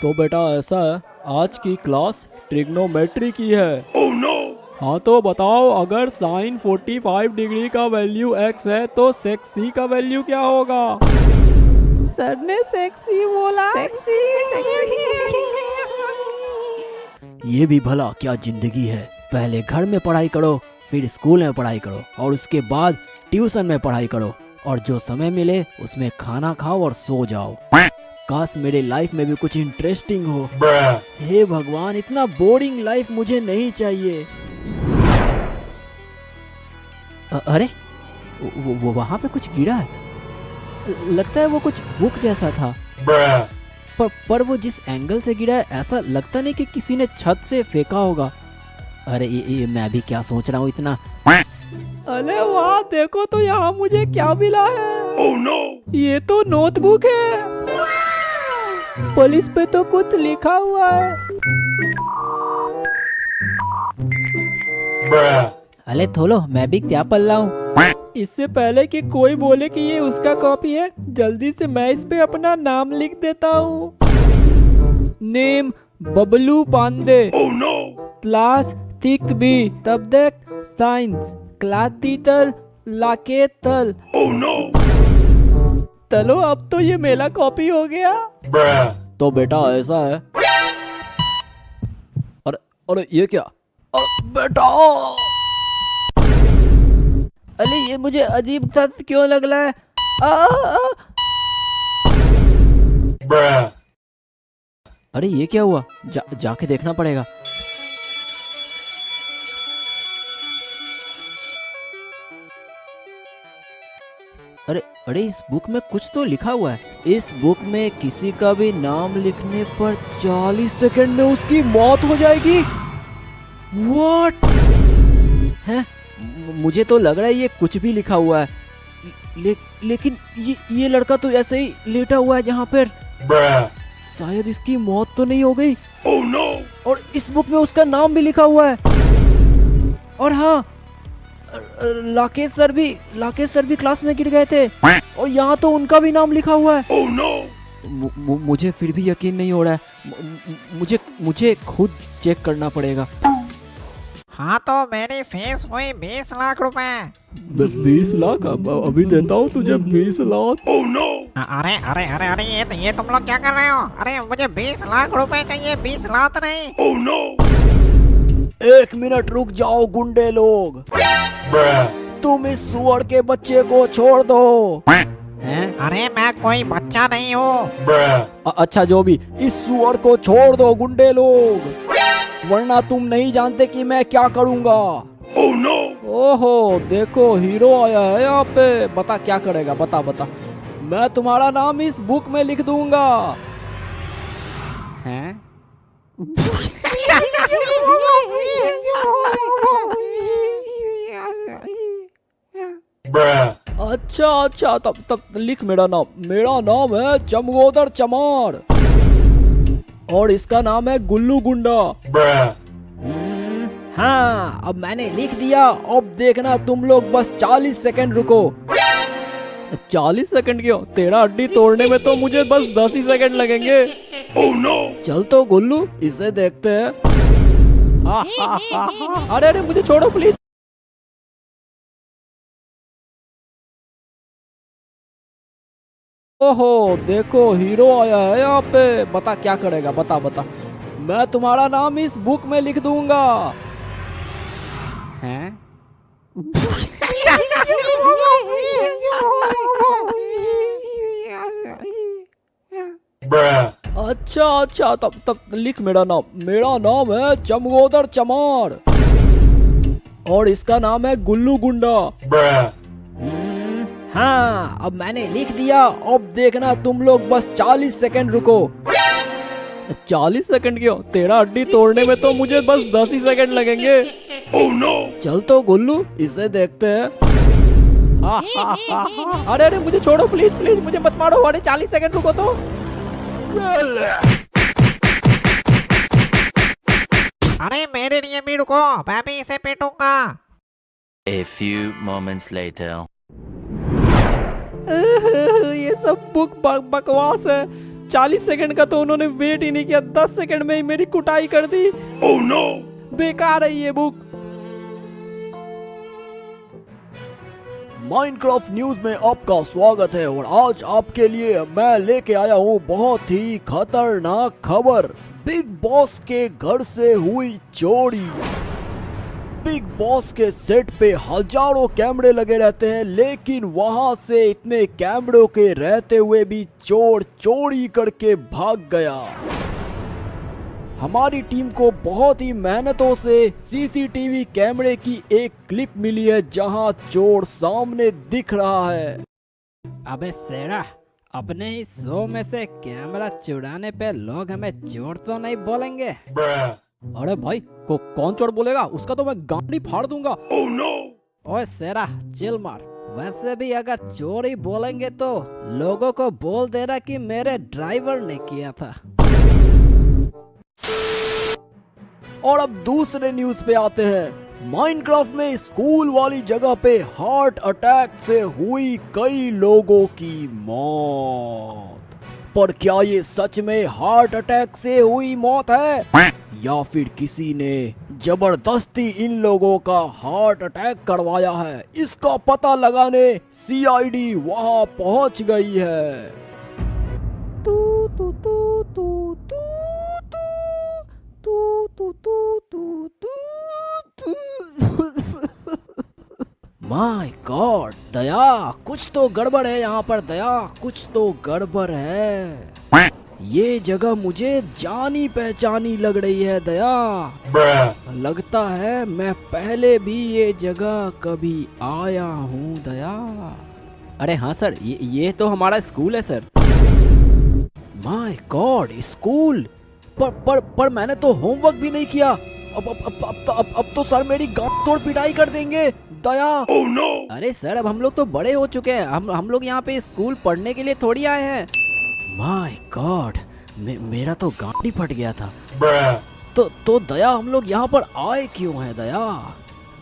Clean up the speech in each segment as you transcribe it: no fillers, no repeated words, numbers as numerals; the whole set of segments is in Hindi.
तो बेटा ऐसा है, आज की क्लास ट्रिग्नोमेट्री की है। हाँ तो बताओ, अगर साइन 45 डिग्री का वैल्यू x है तो सेक c का वैल्यू क्या होगा? सर ने सेक्सी बोला। ये भी भला क्या जिंदगी है। पहले घर में पढ़ाई करो, फिर स्कूल में पढ़ाई करो और उसके बाद ट्यूशन में पढ़ाई करो, और जो समय मिले उसमें खाना खाओ और सो जाओ। काश मेरे लाइफ में भी कुछ इंटरेस्टिंग हो। हे भगवान, इतना बोरिंग लाइफ मुझे नहीं चाहिए। अरे वो वहाँ पे कुछ गिरा है। लगता है वो कुछ बुक जैसा था। पर वो जिस एंगल से गिरा है ऐसा लगता नहीं कि किसी ने छत से फेंका होगा। अरे ये मैं भी क्या सोच रहा हूँ इतना। अरे वाह, देखो तो यहाँ मुझे क्या मिला है। oh, no. ये तो नोटबुक है। पर इस पे तो कुछ लिखा हुआ है। अरे थोलो, मैं भी क्या पढ़ रहा हूँ। इससे पहले कि कोई बोले कि ये उसका कॉपी है, जल्दी से मैं इस पे अपना नाम लिख देता हूँ। Name Bablu Pandey. oh, no. Class 6B, subject science, class teacher लाकेतल। oh, no. चलो अब तो ये मेरा कॉपी हो गया। तो बेटा ऐसा है। अरे ये क्या? अरे बेटा, अरे ये मुझे अजीब दर्द क्यों लग रहा है? अरे ये क्या हुआ? जाके देखना पड़ेगा। अरे इस बुक में कुछ तो लिखा हुआ है। इस बुक में किसी का भी नाम लिखने पर 40 सेकंड में उसकी मौत हो जाएगी। व्हाट है? मुझे तो लग रहा है ये कुछ भी लिखा हुआ है। लेकिन ये लड़का तो ऐसे ही लेटा हुआ है जहाँ पर। शायद इसकी मौत तो नहीं हो गई। oh, no. और इस बुक में उसका नाम भी लिखा हुआ है। और हाँ, राकेश सर भी क्लास में गिर गए थे और यहाँ तो उनका भी नाम लिखा हुआ है। oh, no. मुझे फिर भी यकीन नहीं हो रहा है। मुझे खुद चेक करना पड़ेगा। हाँ तो मेरी फीस हुई 20 लाख रुपए। 20 लाख? अभी देता हूँ तुझे 20 लाख। oh, no. अरे अरे अरे अरे ये तुम लोग क्या कर रहे हो? अरे मुझे 20 लाख रुपए चाहिए, 20 लाख नहीं। oh, no. 1 मिनट रुक जाओ गुंडे लोग। तुम इस सुअर के बच्चे को छोड़ दो। हैं? अरे मैं कोई बच्चा नहीं हूँ। अच्छा जो भी, इस सुअर को छोड़ दो गुंडे लोग, वरना तुम नहीं जानते कि मैं क्या करूँगा। oh, no. ओहो देखो, हीरो आया है यहाँ पे। बता क्या करेगा, बता। मैं तुम्हारा नाम इस बुक में लिख दूंगा। हैं? अच्छा तब लिख मेरा नाम है चमगोदड़ चमार और इसका नाम है गुल्लू गुंडा। हाँ, अब मैंने लिख दिया। अब देखना तुम लोग, बस 40 सेकंड रुको। 40 सेकंड क्यों? तेरा हड्डी तोड़ने में तो मुझे बस 10 ही सेकंड लगेंगे। oh, no. चल तो गुल्लू, इसे देखते हैं। अरे मुझे छोड़ो प्लीज। ओहो देखो, हीरो आया है यहाँ पे। बता क्या करेगा, बता। मैं तुम्हारा नाम इस बुक में लिख दूंगा। हैं? अच्छा तब लिख मेरा नाम है चमगोदड़ चमार और इसका नाम है गुल्लू गुंडा। हाँ, अब मैंने लिख दिया। अब देखना तुम लोग, बस 40 सेकंड रुको। 40 सेकंड क्यों? तेरा हड्डी तोड़ने में तो मुझे बस 10 ही सेकंड लगेंगे। oh, no. चल तो गुल्लू, इसे देखते हैं। अरे मुझे छोड़ो प्लीज, मुझे मत मारो। अरे 40 सेकंड रुको तो। अरे मेरे लिए भी रुको, मैं भी इसे पीटूंगा। A few moments later. ये सब बुक बकवास है। 40 सेकंड का तो उन्होंने वेट ही नहीं किया, 10 सेकंड में ही मेरी कुटाई कर दी। ओह नो, बेकार है ये बुक। माइनक्राफ्ट न्यूज में आपका स्वागत है और आज आपके लिए मैं लेके आया हूँ बहुत ही खतरनाक खबर। बिग बॉस के घर से हुई चोरी। बिग बॉस के सेट पे हजारों कैमरे लगे रहते हैं, लेकिन वहां से इतने कैमरों के रहते हुए भी चोर चोरी करके भाग गया। हमारी टीम को बहुत ही मेहनतों से सीसीटीवी कैमरे की एक क्लिप मिली है जहां चोर सामने दिख रहा है। अबे सेरा, अपने ही शो में से कैमरा चुराने पे लोग हमें चोर तो नहीं बोलेंगे? अरे भाई कौन चोर बोलेगा? उसका तो मैं गांडी फाड़ दूंगा। Oh no! ओए सेरा, चिल मार। वैसे भी अगर चोरी बोलेंगे तो लोगों को बोल देना कि मेरे ड्राइवर ने किया था। और अब दूसरे न्यूज पे आते हैं। माइनक्राफ्ट में स्कूल वाली जगह पे हार्ट अटैक से हुई कई लोगों की मौत। पर क्या ये सच में हार्ट अटैक से हुई मौत है या फिर किसी ने जबरदस्ती इन लोगों का हार्ट अटैक करवाया है? इसका पता लगाने सीआईडी वहां पहुंच गई है। तू तू तू तू तू तू तू तू तू तू तू। माय गॉड दया, कुछ तो गड़बड़ है यहाँ पर। दया, कुछ तो गड़बड़ है। ये जगह मुझे जानी पहचानी लग रही है दया। लगता है मैं पहले भी ये जगह कभी आया हूँ दया। अरे हाँ सर, ये तो हमारा स्कूल है सर। My God, school? पर मैंने तो होमवर्क भी नहीं किया। अब तो सर मेरी गांड तोड़ पिटाई कर देंगे दया। oh, no! अरे सर, अब हम लोग तो बड़े हो चुके हैं। हम लोग यहाँ पे स्कूल पढ़ने के लिए थोड़ी आए हैं। माय गॉड, मेरा तो गांडी फट गया था। तो दया, हम लोग यहाँ पर आए क्यों हैं दया?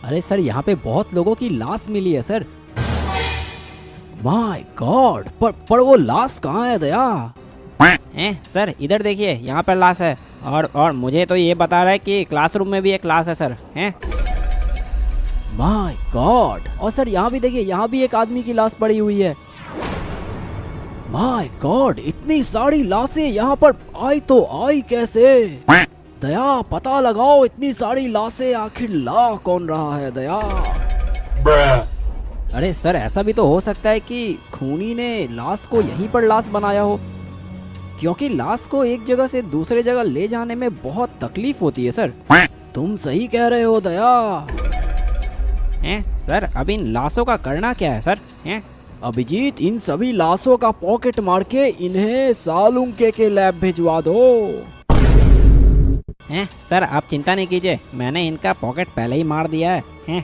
अरे सर, यहाँ पे बहुत लोगों की लाश मिली है सर। माय गॉड, पर वो लाश कहाँ है दया? सर इधर देखिए, यहाँ पर लाश है। और मुझे तो ये बता रहा है कि क्लासरूम में भी एक लाश है सर। हैं? My God! और सर यहाँ भी देखिए, यहाँ भी एक आदमी की लाश पड़ी हुई है। माय गॉड, इतनी सारी लाशें यहाँ पर आई तो आई कैसे? दया, पता लगाओ इतनी सारी लाशें आखिर ला कौन रहा है दया? अरे सर, ऐसा भी तो हो सकता है कि खूनी ने लाश को यहीं पर लाश बनाया हो, क्योंकि लाश को एक जगह से दूसरे जगह ले जाने में बहुत तकलीफ होती है सर। तुम सही कह रहे हो दया। सर, अब इन लाशों का करना क्या है सर? अभिजीत, इन सभी लाशों का पॉकेट मार के इन्हें सालुंके के लैब भिजवा दो। सर आप चिंता नहीं कीजिए, मैंने इनका पॉकेट पहले ही मार दिया है।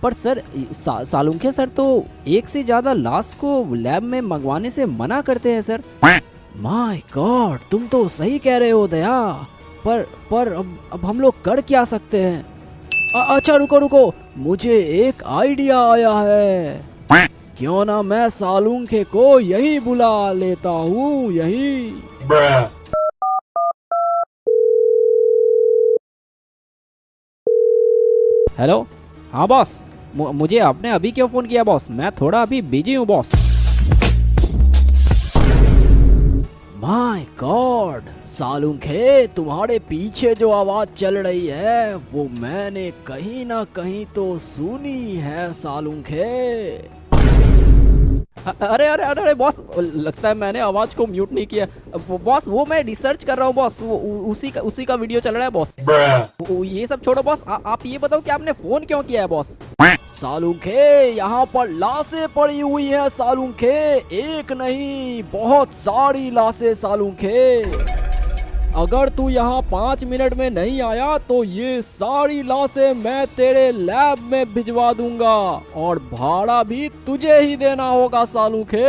पर सर सालुंखे सर तो एक से ज्यादा लाश को लैब में मंगवाने से मना करते हैं सर। माय गॉड, तुम तो सही कह रहे हो दया। पर अब हम लोग कर क्या सकते हैं? अच्छा रुको, मुझे एक आइडिया आया है। क्यों ना मैं सालुंखे को यही बुला लेता हूँ, यही। हेलो, हाँ बॉस, मुझे आपने अभी क्यों फोन किया बॉस? मैं थोड़ा अभी बिजी हूँ बॉस। माय गॉड सालुंखे, तुम्हारे पीछे जो आवाज चल रही है वो मैंने कहीं ना कहीं तो सुनी है सालुंखे। अरे बॉस, लगता है मैंने आवाज को म्यूट नहीं किया। बॉस, वो मैं रिसर्च कर रहा हूँ बॉस। वो उसी का वीडियो चल रहा है बॉस। ये सब छोड़ो बॉस, आप ये बताओ कि आपने फोन क्यों किया है बॉस? सालुंखे, यहाँ पर लाशें पड़ी हुई हैं सालुंखे। एक नहीं, बहुत सारी लाशें सालुंखे। अगर तू यहाँ 5 मिनट में नहीं आया तो ये सारी लाशें मैं तेरे लैब में भिजवा दूंगा और भाड़ा भी तुझे ही देना होगा सालुंखे।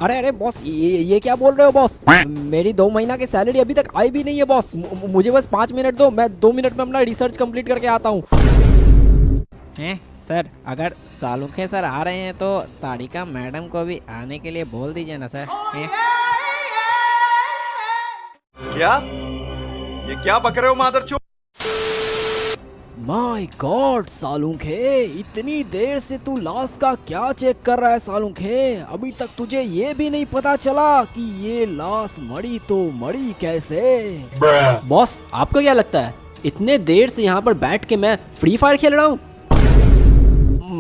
अरे बॉस, ये क्या बोल रहे हो बॉस? मेरी 2 महीना की सैलरी अभी तक आई भी नहीं है बॉस। मुझे बस 5 मिनट दो, मैं 2 मिनट में अपना रिसर्च कंप्लीट करके आता हूँ। सर अगर सालुखे सर आ रहे हैं तो तारिका मैडम को भी आने के लिए बोल दीजिए ना सर। क्या? ये क्या बक रहे हो मादरचोद? माय गॉड सालुंखे, इतनी देर से तू लाश का क्या चेक कर रहा है सालुंखे? अभी तक तुझे ये भी नहीं पता चला कि ये लाश मरी तो मरी कैसे? बॉस आपको क्या लगता है इतने देर से यहाँ पर बैठ के मैं फ्री फायर खेल रहा हूँ?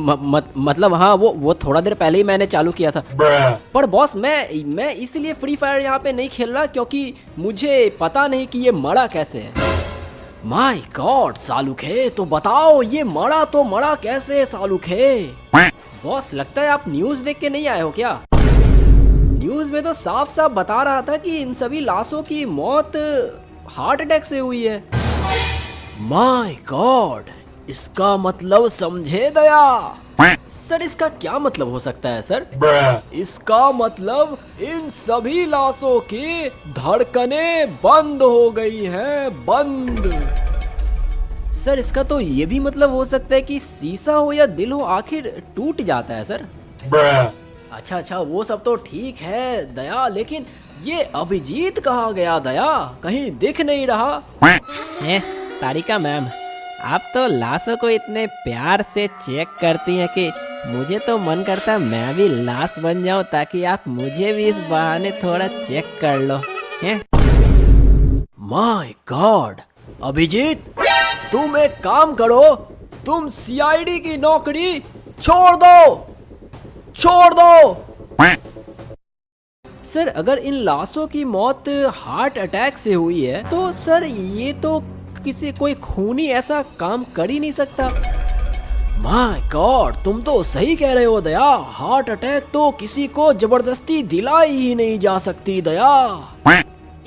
मतलब हाँ वो थोड़ा देर पहले ही मैंने चालू किया था। पर बॉस मैं इसलिए फ्री फायर यहाँ पे नहीं खेल रहा क्योंकि मुझे पता नहीं कि ये मरा कैसे है। माय गॉड सालुखे, तो बताओ ये मरा कैसे सालुखे? बॉस लगता है आप न्यूज़ देख के नहीं आए हो क्या? न्यूज़ में तो साफ साफ बता रहा था कि इन सभी लाशों की मौत हार्ट अटैक से हुई है। माय गॉड, इसका मतलब समझे दया? सर इसका क्या मतलब हो सकता है सर? इसका मतलब इन सभी लाशों की धड़कनें बंद हो गई हैं, बंद। सर इसका तो ये भी मतलब हो सकता है कि शीशा हो या दिल हो आखिर टूट जाता है सर। अच्छा वो सब तो ठीक है दया, लेकिन ये अभिजीत कहाँ गया दया? कहीं दिख नहीं रहा। हैं तारिका मैम, आप तो लाशों को इतने प्यार से चेक करती हैं कि मुझे तो मन करता है मैं भी लाश बन जाऊं ताकि आप मुझे भी इस बहाने थोड़ा चेक कर लो। हैं? माय गॉड अभिजीत, तुम एक काम करो, तुम सीआईडी की नौकरी छोड़ दो। सर अगर इन लाशों की मौत हार्ट अटैक से हुई है तो सर ये तो कोई खूनी ऐसा काम कर ही नहीं सकता। माय गॉड, तुम तो सही कह रहे हो दया। हार्ट अटैक तो किसी को जबरदस्ती दिलाई ही नहीं जा सकती दया।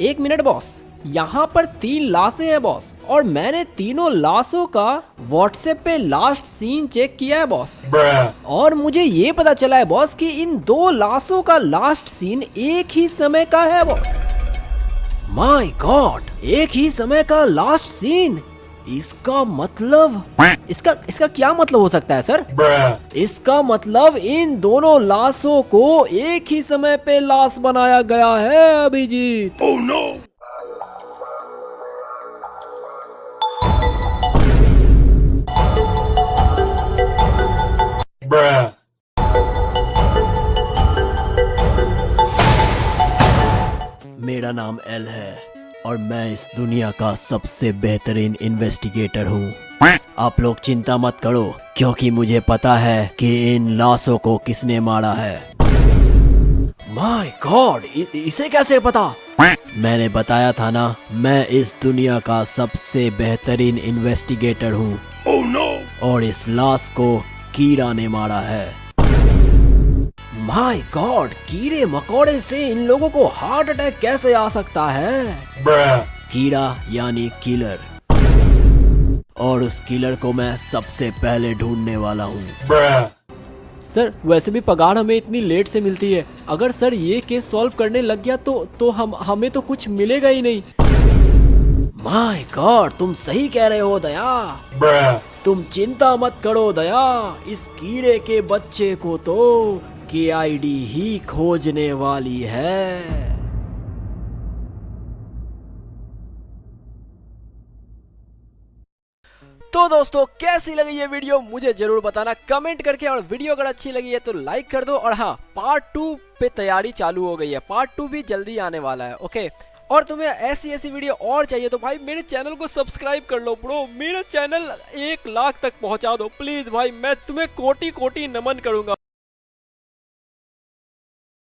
एक मिनट बॉस, यहाँ पर 3 लाशें हैं बॉस, और मैंने तीनों लाशों का व्हाट्सएप पे लास्ट सीन चेक किया है बॉस, और मुझे ये पता चला है बॉस कि इन 2 लाशों का लास्ट सीन एक ही समय का है बॉस। माय गॉड, एक ही समय का लास्ट सीन? इसका मतलब इसका क्या मतलब हो सकता है सर? इसका मतलब इन दोनों लाशों को एक ही समय पे लाश बनाया गया है अभिजीत। Oh no! मेरा नाम एल है और मैं इस दुनिया का सबसे बेहतरीन इन्वेस्टिगेटर हूँ। आप लोग चिंता मत करो क्योंकि मुझे पता है कि इन लाशों को किसने मारा है। माय गॉड, इसे कैसे पता? मैंने बताया था ना, मैं इस दुनिया का सबसे बेहतरीन इन्वेस्टिगेटर हूँ। Oh no! और इस लाश को कीड़ा ने मारा है। माय गॉड, कीड़े मकोड़े से इन लोगों को हार्ट अटैक कैसे आ सकता है? कीड़ा यानी किलर, और उस किलर को मैं सबसे पहले ढूंढने वाला हूँ। सर वैसे भी पगार हमें इतनी लेट से मिलती है, अगर सर ये केस सॉल्व करने लग गया तो हमें तो कुछ मिलेगा ही नहीं। माय गॉड, तुम सही कह रहे हो दया। तुम चिंता मत करो दया, इस कीड़े के बच्चे को तो केआईडी ही खोजने वाली है। तो दोस्तों कैसी लगी ये वीडियो मुझे जरूर बताना कमेंट करके, और वीडियो अगर अच्छी लगी है तो लाइक कर दो। और हाँ, पार्ट 2 पे तैयारी चालू हो गई है, पार्ट 2 भी जल्दी आने वाला है। ओके, और तुम्हें ऐसी वीडियो और चाहिए तो भाई मेरे चैनल को सब्सक्राइब कर लो ब्रो, मेरा चैनल 1 लाख तक पहुंचा दो प्लीज भाई, मैं तुम्हें कोटि नमन करूंगा।